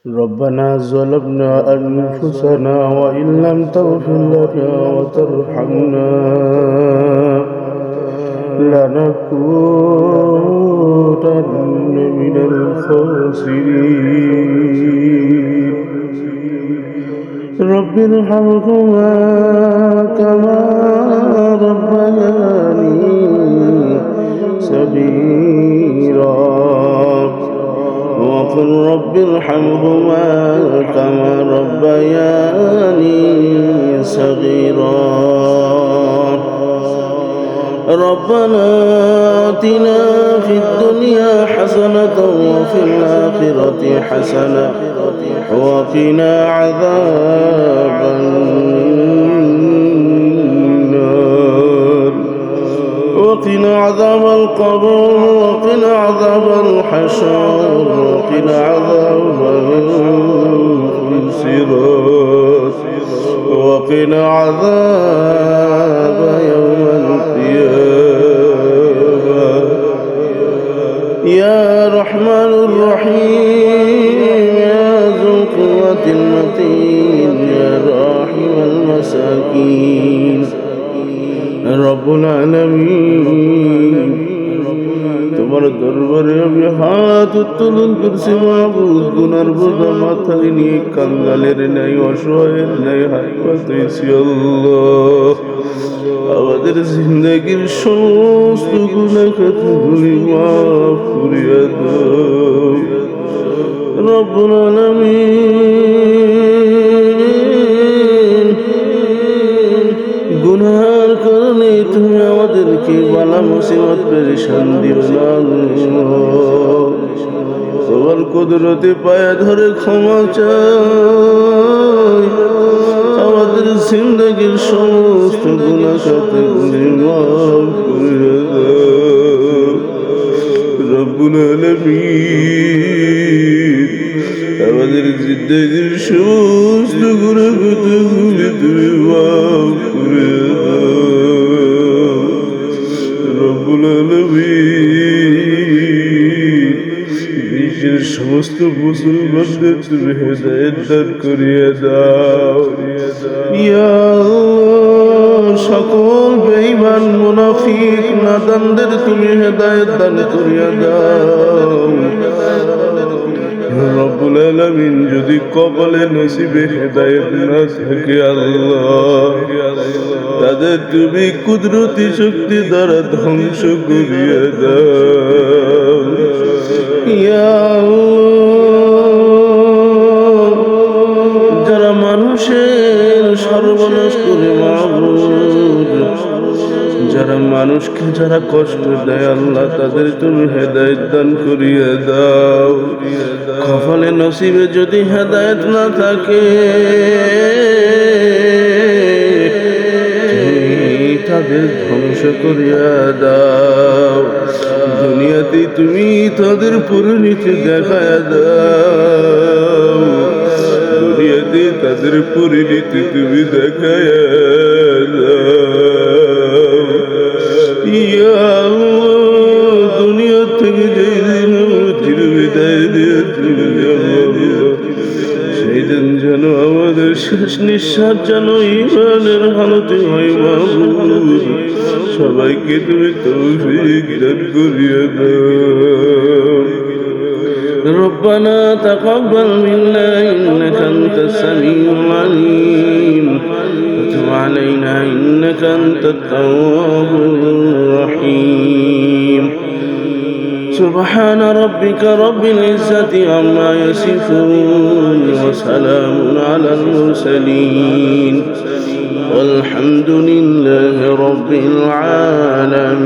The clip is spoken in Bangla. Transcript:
ربنا ظلمنا أنفسنا وإن لم تغفر لنا وترحمنا لنكونن من الخاسرين رب ارحمهما كما ربياني صغيرا وقل رب ارحمهما كما ربياني صغيرا ربنا آتنا في الدنيا حسنة وفي الآخرة حسنة وقنا عذاب النار وقنا عذاب القبر وقنا عذاب الحشر وقنا عذاب الصراط وقنا عذاب يوم القيامة يا رحمن الرحيم يا ذو القوة المتين يا راحم المساكين رب العالمين তোমার দরবারে আমি হাত উত্তোলন করছি মাবুদ গুনার বোঝা মাথায় নিয়ে কাঙ্গালের ন্যায় অসহায়ের ন্যায় হাত পাতেছি আল্লাহ আমাদের জিন্দগির সমস্ত গুনাহ খাতাগুলি মাফ করিয়া দাও রব্বুল আলামিন গুনার কারণে তুমি আমাদেরকে বালা মুসিবত পেরেশান দিও না তোমার কুদরতে পায়ে ধরে ক্ষমা চাই আমাদের জিন্দগির সমস্ত গুনাহ খাতাগুলি মাফ করে দাও রব্বুল আলামিন আমাদের জিন্দগির সমস্ত গুনাহ খাতাগুলি তুমি মাফ করে দাও রব্বুল আলামিন বিশ্বের সমস্ত মুসলমানদের তুমি হেদায়েত দান করিয়া দাও ইয়া আল্লাহ সকল বেঈমান মুনাফিক নাদানদের তুমি হেদায়েত দান করিয়া দাও রব্বুল আলামিন যদি কপালে নসিবে হেদায়েত না থাকে আল্লাহ তাদের তুমি কুদরতি শক্তি দ্বারা ধ্বংস করিয়া দাও ইয়া আল্লাহ যারা মানুষের সর্বনাশ করে মাবুদ যারা মানুষকে যারা কষ্ট দেয় আল্লাহ তাদের তুমি হেদায়েত দান করিয়া দাও কপালে নসিবে যদি হেদায়েত না থাকে তাদের ধ্বংস করিয়া দাও দুনিয়াতে তুমি তাদের পরিণতি দেখায়া দাও দুনিয়াতে তাদের পরিণতি তুমি দেখায়া দাও ইয়া আল্লাহ দুনিয়া থেকে যেদিন চির বিদায় দিয়ে চলে যাব সেই দিন যেন আমাদের শেষ নিঃশ্বাস যেন ঈমানের হালতে হয় মাবুদ সবাইকে তুমি তৌফিক দান করিয়া দাও ربنا تقبل منا إنك أنت السميع العليم وتب علينا إنك أنت التواب الرحيم سبحان ربك رب العزة عما يصفون وسلام على المرسلين والحمد لله رب العالمين